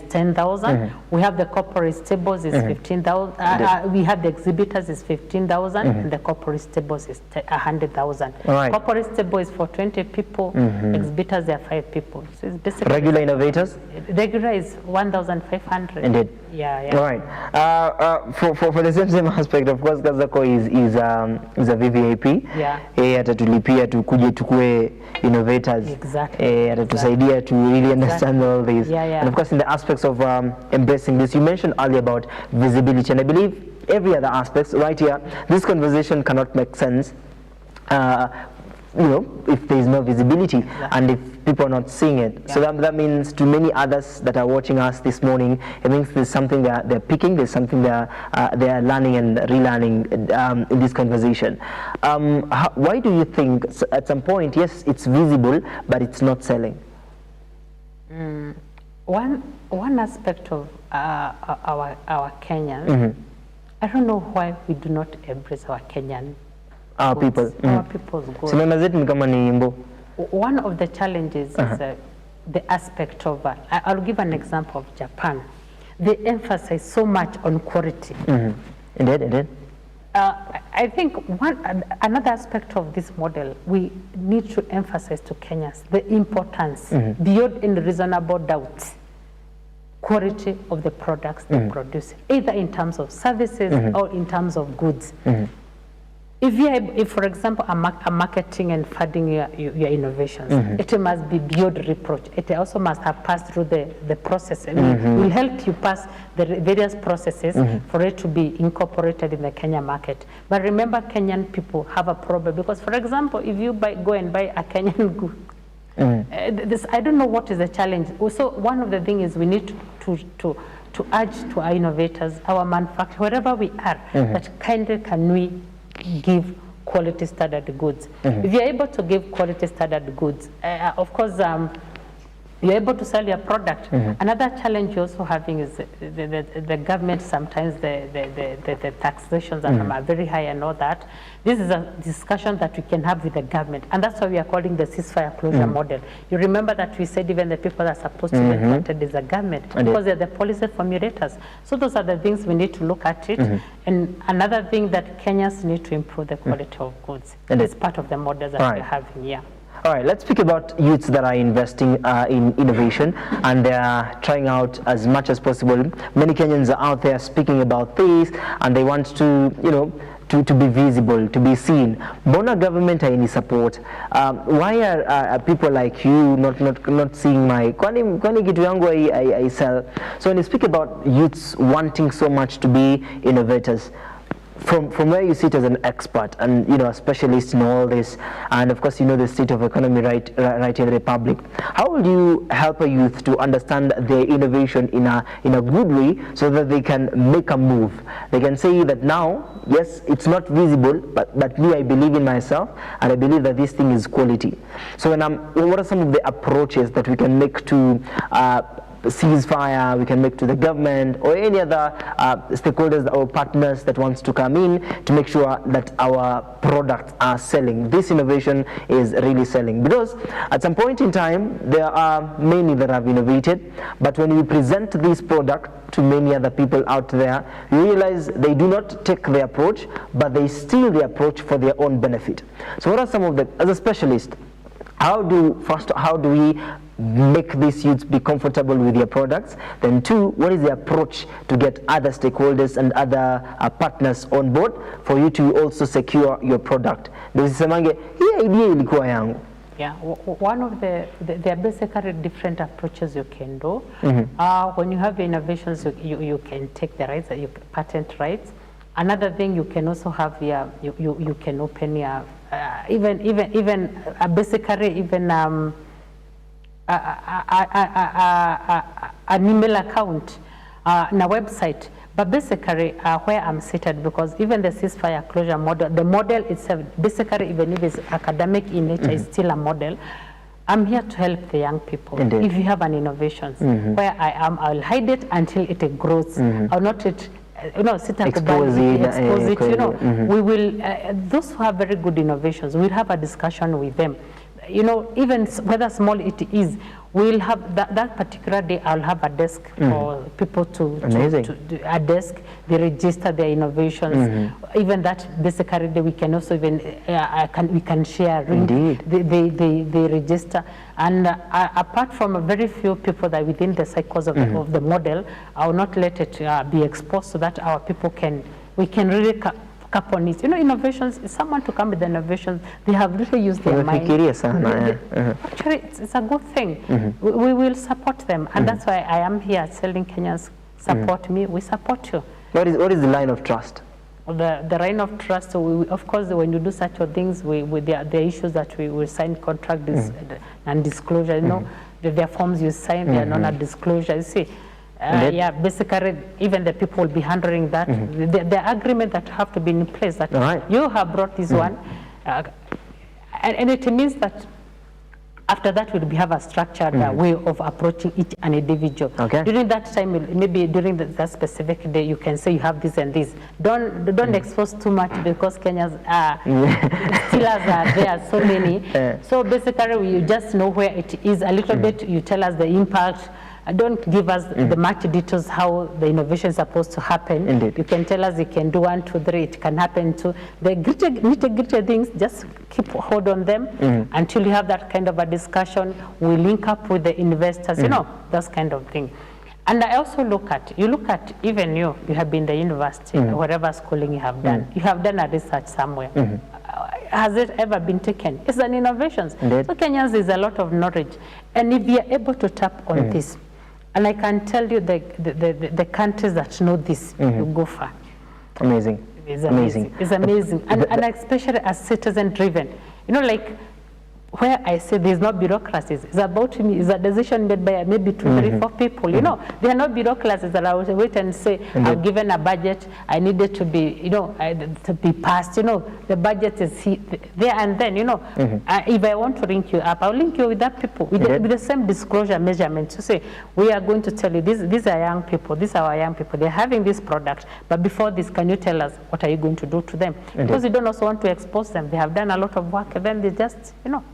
10,000. We have the corporate tables is 15,000. We have the exhibitors is 15,000. And the corporate tables is 100,000. Corporate table is for 20 people. Exhibitors are 5 people. So it's basically regular innovators. Regular is 1,500. Indeed. Yeah. All right. For the same aspect, of course, Gazako is a VVIP. Yeah. Atatulipia tukuje tukue innovators. Exactly. Atatusaidia to really understand all this. Yeah. And of course, in the aspects of embracing this, you mentioned earlier about visibility, and I believe every other aspect right here, this conversation cannot make sense if there is no visibility, and if people are not seeing it. So that means to many others that are watching us this morning, it means there's something that they're picking, there's something they are learning and relearning in this conversation. Why do you think at some point, yes, it's visible, but it's not selling? One aspect of our Kenyans, I don't know why we do not embrace our Kenyan people. Our people's goods. One of the challenges is the aspect of, I'll give an example of Japan. They emphasize so much on quality. Indeed. I think another aspect of this model, we need to emphasize to Kenyans the importance, beyond any reasonable doubt, quality of the products they produce, either in terms of services or in terms of goods. If, for example, a marketing and funding your innovations, it must be beyond reproach. It also must have passed through the process. And will help you pass the various processes for it to be incorporated in the Kenya market. But remember, Kenyan people have a problem because, for example, if you go and buy a Kenyan good, I don't know what is the challenge. Also, one of the things is we need to urge to our innovators, our manufacturers, wherever we are, that kindly can we give quality standard goods. If you're able to give quality standard goods, of course, you're able to sell your product. Another challenge you're also having is the government, sometimes the taxations are very high and all that. This is a discussion that we can have with the government, and that's why we are calling the ceasefire closure model. You remember that we said even the people that are supposed to be implemented is the government, because they're the policy formulators. So those are the things we need to look at it. And another thing that Kenyans need to improve the quality of goods. It's part of the model that we're having here. All right, let's speak about youths that are investing in innovation, and they are trying out as much as possible. Many Kenyans are out there speaking about this, and they want to, to be visible, to be seen. Bona government any support? Why are people like you not seeing my kwani kitu yangu I sell? So when you speak about youths wanting so much to be innovators, from where you sit as an expert and a specialist in all this, and of course the state of economy right in the Republic, how will you help a youth to understand their innovation in a good way so that they can make a move? They can say that now, yes, it's not visible, but me, I believe in myself and I believe that this thing is quality. So what are some of the approaches that we can make to ceasefire, we can make to the government or any other stakeholders or partners that wants to come in to make sure that our products are selling, this innovation is really selling? Because at some point in time there are many that have innovated, but when we present this product to many other people out there, you realize they do not take the approach, but they steal the approach for their own benefit. So what are some of the, as a specialist, how do we make these youths be comfortable with their products? Then two, what is the approach to get other stakeholders and other partners on board for you to also secure your product? Yeah, one of there are basically different approaches you can do. When you have innovations, you can take the rights, you patent rights. Another thing you can also have here, you can open your an email account and a website. But basically, where I'm seated, because even the ceasefire closure model, the model itself, basically, even if it's academic in nature, is still a model. I'm here to help the young people. Indeed. If you have an innovation, where I am, I'll hide it until it grows. I'll not sit and expose it. We will. Those who have very good innovations, we'll have a discussion with them. Even whether small it is, we'll have that particular day. I'll have a desk for people to a desk. They register their innovations. Even that basically day, we can also even we can share. Indeed. They register, and apart from a very few people that within the cycles of the model, I will not let it be exposed so that our people we can really up on it. Innovations, someone to come with the innovations, they have really used their mind. Actually, it's a good thing. We will support them, and that's why I am here telling Kenyans, support me, we support you. What is the line of trust? the reign of trust. So we, of course, when you do such things, the issues that we sign contract and disclosure. You know, the forms you sign, they are non-disclosure. You see. Yeah, basically, even the people will be handling that. The agreement that have to be in place that you have brought this one, and it means that after that we'll have a structured way of approaching each an individual. During that time, maybe during that specific day, you can say you have this and this. Don't expose too much because Kenyans stealers are there, so many. So basically, you just know where it is a little bit. You tell us the impact. Don't give us the much details how the innovation is supposed to happen. Indeed. You can tell us you can do 1, 2, 3. It can happen to the nitty-gritty things. Just keep hold on them until you have that kind of a discussion. We link up with the investors. You know, that kind of thing. And I also look at even you have been in the university, whatever schooling you have done. You have done a research somewhere. Has it ever been taken? It's an innovation. So Kenyans, there's a lot of knowledge. And if we are able to tap on this, and I can tell you the countries that know this, you go far. Amazing. It's amazing. It's amazing. And especially as citizen-driven. You know, like, where I say there's no bureaucracies, it's about me, it's a decision made by maybe 2, 3, 4 people, you know. There are no bureaucracies that I will wait and say, I'm given a budget, I need it to be, you know, to be passed, you know. The budget is there and then, you know. If I want to link you up, I'll link you with that people, with the same disclosure measurement to say, we are going to tell you, these are young people, these are our young people, they're having this product, but before this, can you tell us, what are you going to do to them? Because you don't also want to expose them. They have done a lot of work, and then they just, you know.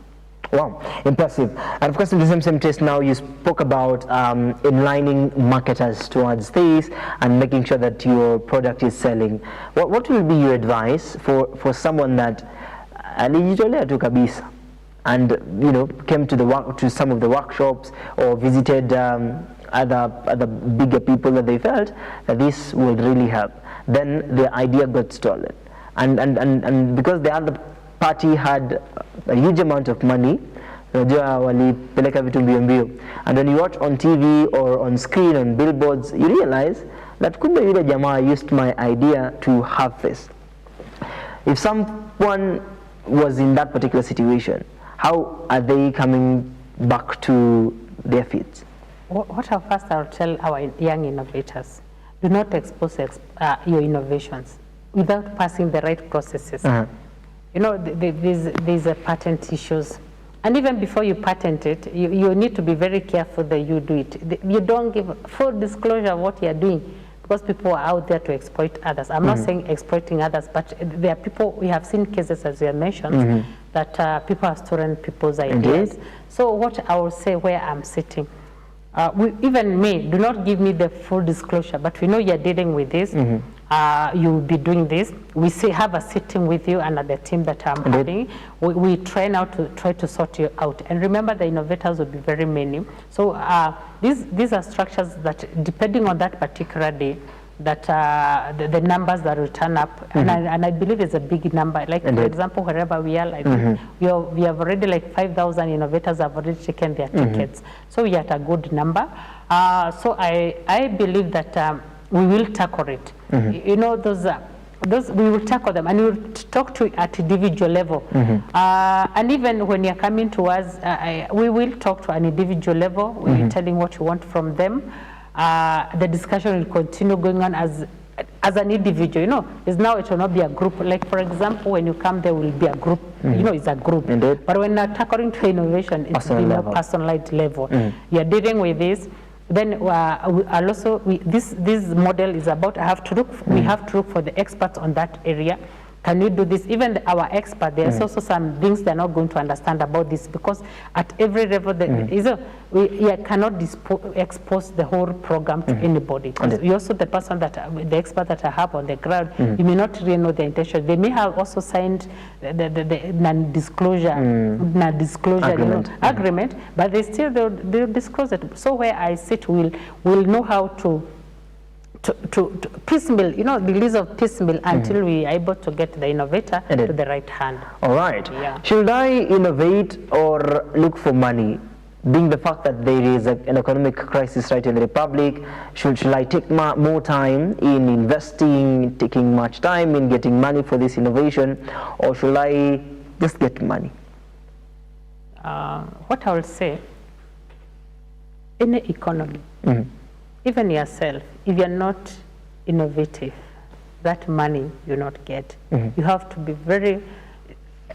Wow, impressive. And of course, in the same test now, you spoke about enlightening marketers towards this and making sure that your product is selling. What will be your advice for someone that alijitolea tu kabisa and, you know, came to some of the workshops or visited other bigger people that they felt that this would really help? Then the idea got stolen, and because the other party had a huge amount of money, walipeleka vitu mbio mbio, and when you watch on TV or on screen on billboards, you realize that kumbe yule jamaa used my idea to have this. If someone was in that particular situation, how are they coming back to their feet? What first I'll tell our young innovators, do not expose your innovations without passing the right processes. You know, there's a patent issues. And even before you patent it, you need to be very careful that you do it. You don't give full disclosure of what you're doing because people are out there to exploit others. I'm not saying exploiting others, but there are people, we have seen cases, as you have mentioned, that people have stolen people's ideas. So what I will say where I'm sitting, even me, do not give me the full disclosure, but we know you're dealing with this. You will be doing this. We have a sitting with you and the team that I'm having. We try now to try to sort you out. And remember, the innovators will be very many. So these are structures that, depending on that particular day, that the numbers that will turn up, and I believe it's a big number. Like, for example, wherever we are, like, we have already like 5,000 innovators have already taken their tickets. So we are at a good number. So I believe that we will tackle it. You know, those we will tackle them, and we will talk to at individual level. And even when you're coming to us, we will talk to an individual level. We will telling what you want from them. The discussion will continue going on as an individual. You know, now it will not be a group. Like, for example, when you come, there will be a group. You know, it's a group. But when you're tackling to innovation, it's a more personalized level. You're dealing with this. Then also this model is about, we have to look for the experts on that area. Can we do this? Even our expert, there's also some things they're not going to understand about this, because at every level, we cannot expose the whole program to anybody. You also, the person the expert that I have on the ground, you may not really know the intention. They may have also signed the non-disclosure agreement, but they'll disclose it. So where I sit, we'll know how to piecemeal, you know, the release of piecemeal until we are able to get the innovator to the right hand. All right. Should I innovate or look for money? being the fact that there is an economic crisis right in the Republic, should I take more time in investing, taking much time in getting money for this innovation, or should I just get money? What I will say, in the economy, even yourself, if you're not innovative, that money you not get. You have to be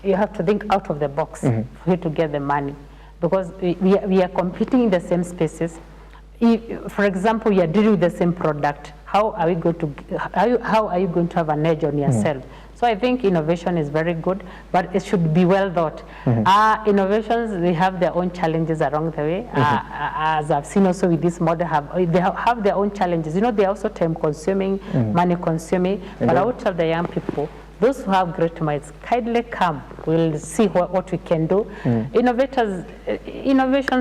you have to think out of the box for you to get the money, because we are competing in the same spaces. If, for example, you are dealing with the same product, how are you going to have an edge on yourself? So I think innovation is very good, but it should be well thought. Innovations, they have their own challenges along the way. As I've seen also with this model, they have their own challenges. You know, they're also time consuming, money consuming, but I would tell the young people, those who have great minds, kindly come. We'll see what we can do. Innovations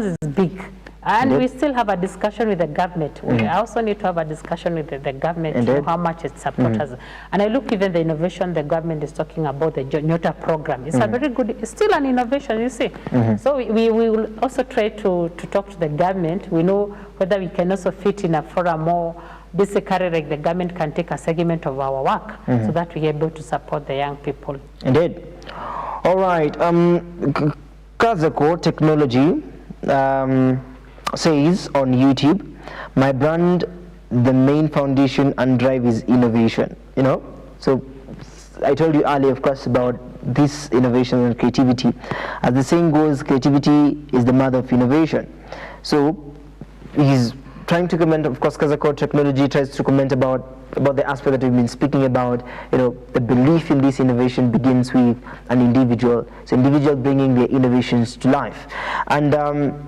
is big. And we still have a discussion with the government. We also need to have a discussion with the government to know how much it supports us. And I look even the innovation the government is talking about, the Nyota program. It's a very good, it's still an innovation, you see. So we will also try to talk to the government. We know whether we can also fit in a forum more. Basically, like the government can take a segment of our work so that we are able to support the young people. Indeed. All right. Kazako Technology says on YouTube, my brand, the main foundation and drive is innovation. You know, so I told you earlier, of course, about this innovation and creativity. As the saying goes, creativity is the mother of innovation. So he's trying to comment, of course, Kazako Technology tries to comment about the aspect that we've been speaking about. You know, the belief in this innovation begins with an individual. So individual bringing their innovations to life. And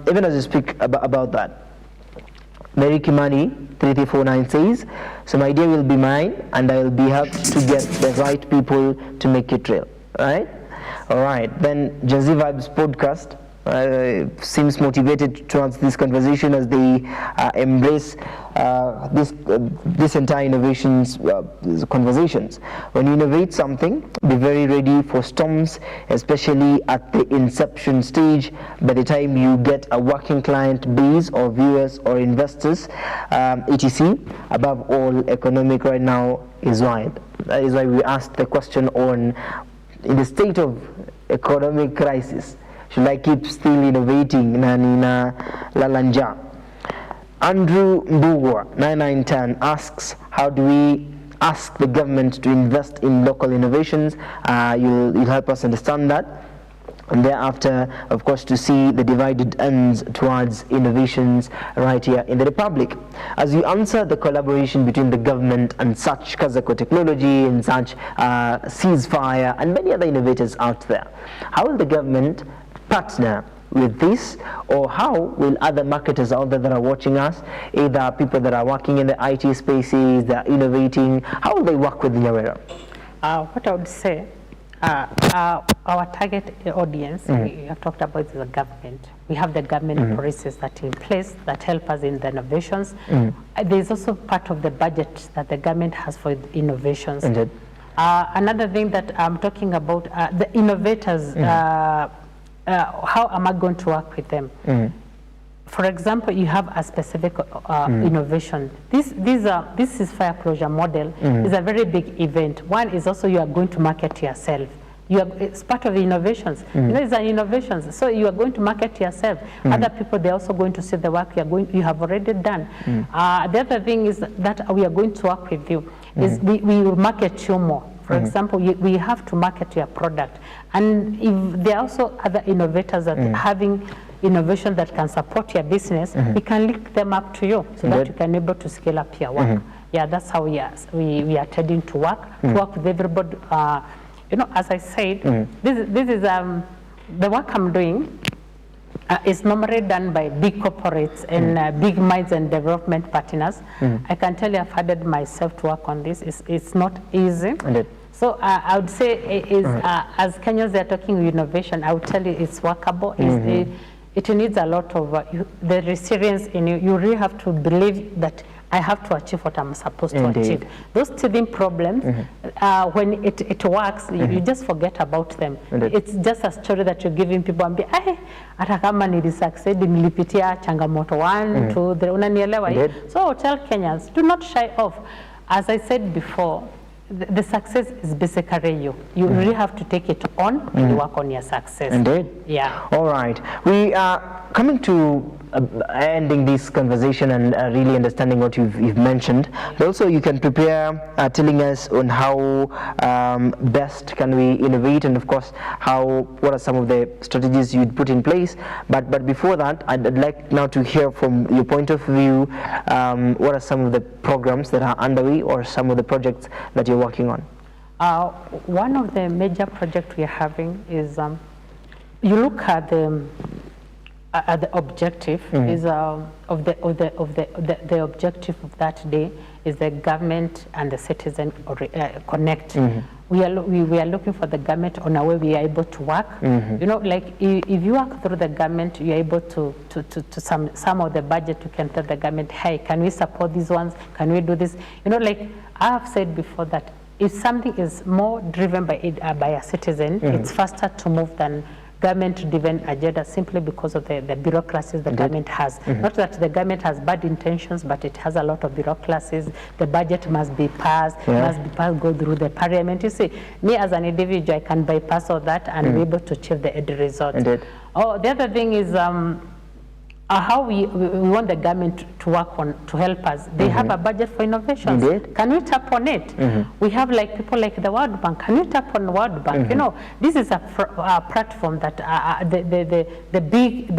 even as you speak about that, Mary Kimani 3349 says, so my idea will be mine and I will be helped to get the right people to make it real. Right? All right. Then Jazzy Vibes podcast seems motivated towards this conversation as they embrace this entire innovations conversations. When you innovate something, be very ready for storms, especially at the inception stage. By the time you get a working client base or viewers or investors, etc. Above all, economic right now is wild. That is why we asked the question on, in the state of economic crisis, should I keep still innovating? Nina Lalanja. Andrew Mbugwa 9910 asks, how do we ask the government to invest in local innovations? You'll help us understand that. And thereafter, of course, to see the divided ends towards innovations right here in the Republic. As you answer the collaboration between the government and such Kazako Technology and such Ceasefire and many other innovators out there, how will the government partner with this, or how will other marketers out there that are watching us, either people that are working in the IT spaces, that are innovating, how will they work with Nyawera? What I would say, our target audience, we have talked about the government. We have the government policies that are in place that help us in the innovations. There's also part of the budget that the government has for innovations. Another thing that I'm talking about, the innovators, how am I going to work with them? For example, you have a specific innovation. This is fire closure model. Is a very big event. One is also you are going to market yourself. It's part of the innovations. You know, it's an innovations. So you are going to market yourself. Other people, they're also going to see the work you have already done. The other thing is that we are going to work with you. Is we will market you more. For example, we have to market your product. And if there are also other innovators that are having innovation that can support your business, we can link them up to you so that you can be able to scale up your work. Yeah, that's how we are tending to work with everybody. You know, as I said, this is the work I'm doing is normally done by big corporates and big minds and development partners. I can tell you I've added myself to work on this. It's not easy. So I would say, as Kenyans are talking innovation, I would tell you it's workable. It needs a lot of the resilience in you. You really have to believe that I have to achieve what I'm supposed Indeed. to achieve. Those teething problems, when it works, you just forget about them. Indeed. It's just a story that you're giving people and be, hata kama nilisucceed, nilipitia changamoto 1, 2, 3, unanielewa. Indeed. So tell Kenyans, do not shy off. As I said before, the success is basically you. You really have to take it on and work on your success. Indeed. Yeah. All right. We are coming to ending this conversation and really understanding what you've mentioned. But also you can prepare telling us on how best can we innovate, and of course what are some of the strategies you'd put in place. But before that, I'd like now to hear from your point of view, what are some of the programs that are underway or some of the projects that you're working on? One of the major projects we're having is, you look at the objective is of the objective of that day is the government and the citizen connect. We are looking for the government on a way we are able to work. You know, like if you work through the government, you are able to some of the budget. You can tell the government, hey, can we support these ones? Can we do this? You know, like I have said before that if something is more driven by a citizen, it's faster to move than government-driven agenda, simply because of the bureaucracies the government has. Not that the government has bad intentions, but it has a lot of bureaucracies. The budget must be passed, go through the parliament. You see, me as an individual, I can bypass all that and be able to achieve the end result. Oh, the other thing is how we want the government to work on to help us. They have a budget for innovations. Can we tap on it? We have like people like the World Bank. Can we tap on the World Bank? You know, this is a platform that the big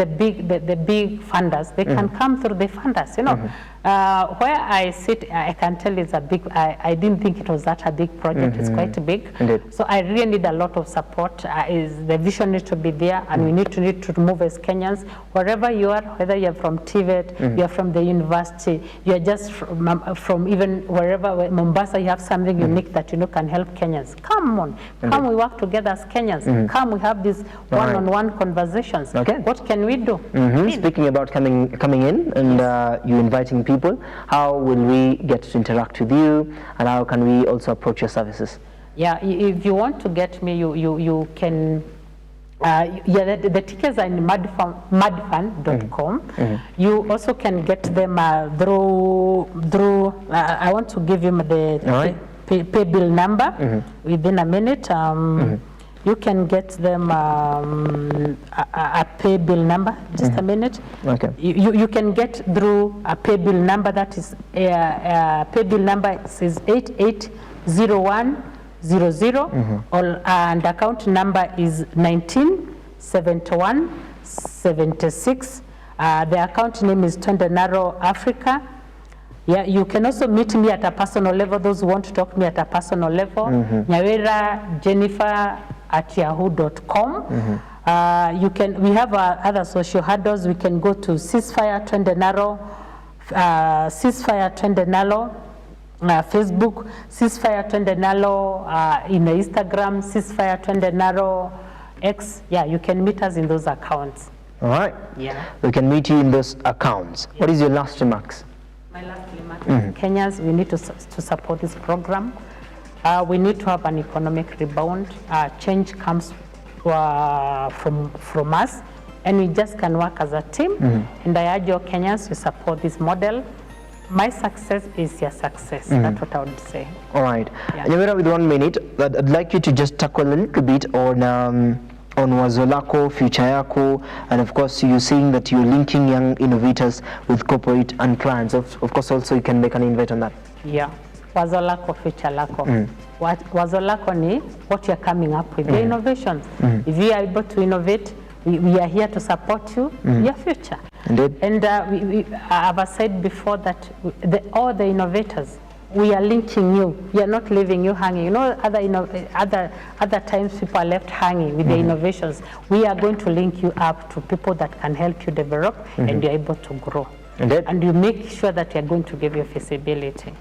funders, they can come through the funders. You know, where I sit, I can tell it's a big. I didn't think it was that a big project. It's quite big. So I really need a lot of support. The vision needs to be there, and we need to move as Kenyans wherever you are. Whether you're from TVET, you're from the university, you're just from even wherever, Mombasa, you have something unique that you know can help Kenyans. Come on, come we work together as Kenyans. Come we have these one-on-one conversations. What can we do? Speaking about coming in and you inviting people, how will we get to interact with you, and how can we also approach your services? Yeah, if you want to get me, you can. The tickets are in madfan.com. You also can get them through I want to give you the pay bill number within a minute. You can get them a pay bill number, just a minute. You can get through a pay bill number that is pay bill number is 880100 and account number is 197176. The account name is Tendenaro Africa. Yeah, you can also meet me at a personal level. Those who want to talk to me at a personal level, Nyawera Jennifer at yahoo.com. We have other social handles. We can go to Ceasefire Tendenaro, Facebook, Ceasefire Tendenaro, in Instagram, Ceasefire Tendenaro, X. Yeah, you can meet us in those accounts. All right. Yeah. We can meet you in those accounts. What is your last remarks? My last remark is Kenyans, we need to support this program. We need to have an economic rebound. Change comes from us, and we just can work as a team. And I urge all Kenyans to support this model. My success is your success. That's what I would say. All right. Nyawera, with 1 minute, I'd like you to just tackle a little bit on wazo lako, future yako, and of course you're saying that you're linking young innovators with corporate and clients. Of course also you can make an invite on that. Yeah. Wazo lako, future lako. Wazo lako ni what you're coming up with, your innovations. If you are able to innovate, we are here to support you, your future. Indeed. And I've said before that all the innovators, we are linking you. We are not leaving you hanging. You know, other times people are left hanging with the innovations. We are going to link you up to people that can help you develop, and you're able to grow. Indeed. And you make sure that you're going to give you visibility.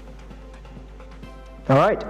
All right.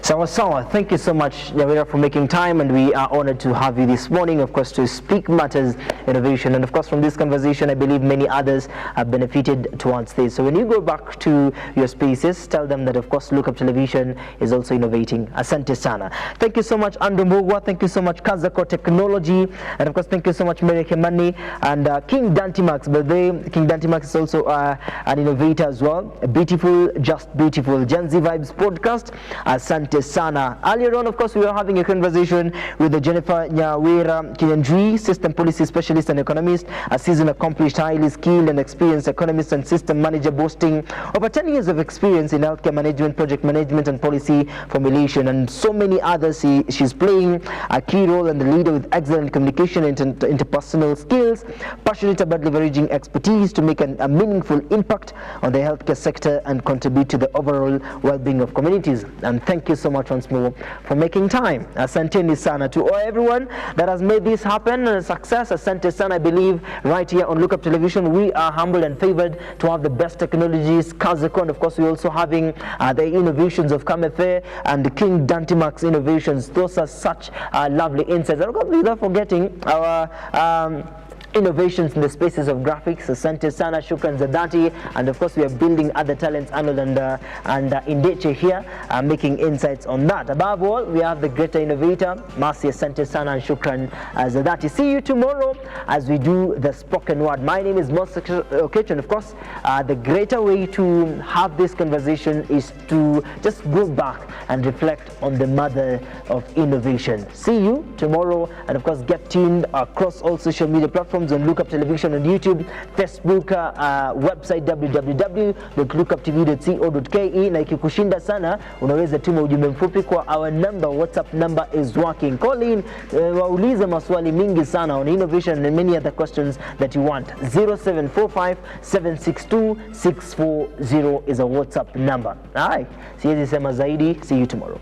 Sawa. Thank you so much, Nyawira, for making time, and we are honored to have you this morning, of course, to speak matters innovation. And of course, from this conversation, I believe many others have benefited towards this. So when you go back to your spaces, tell them that, of course, Look Up Television is also innovating. Asante sana. Thank you so much, Andrew Mbugwa. Thank you so much, Kazako Technology. And of course, thank you so much, Mary Kemani and King Dantimax. By the way, King Dantimax is also an innovator as well. A beautiful, just beautiful Gen Z Vibes podcast. Asante sana. Earlier on, of course, we were having a conversation with the Jennifer Nyawira Kinyanjui, system policy specialist and economist, a seasoned, accomplished, highly skilled and experienced economist and system manager boasting over 10 years of experience in healthcare management, project management and policy formulation, and so many others. She's playing a key role and the leader with excellent communication and interpersonal skills, passionate about leveraging expertise to make a meaningful impact on the healthcare sector and contribute to the overall well-being of communities. And thank you so much once more for making time. Asante sana to everyone that has made this happen a success. Asante sana. I believe right here on Look Up Television, we are humbled and favored to have the best technologies. Kazakon, of course, we're also having the innovations of Kamefe and the King Dantimax innovations. Those are such lovely insights. And without forgetting our innovations in the spaces of graphics. Asante sana, shukran zadati, and of course we are building other talents, Arnold and Indeche here, making insights on that. Above all, we have the greater innovator, Mercy. Asante sana and shukran zadati. See you tomorrow as we do the spoken word. My name is Moses Okech, and of course the greater way to have this conversation is to just go back and reflect on the mother of innovation. See you tomorrow, and of course get tuned across all social media platforms on Look Up Television on YouTube, Facebook, website www.lookuptv.co.ke. na ikikushinda sana unaweza tuma ujumbe mfupi kwa our number. WhatsApp number is working. Call in, waulize maswali mingi sana on innovation and many other questions that you want. 0745 762 640 is a WhatsApp number. Siwezi sema zaidi. See you tomorrow.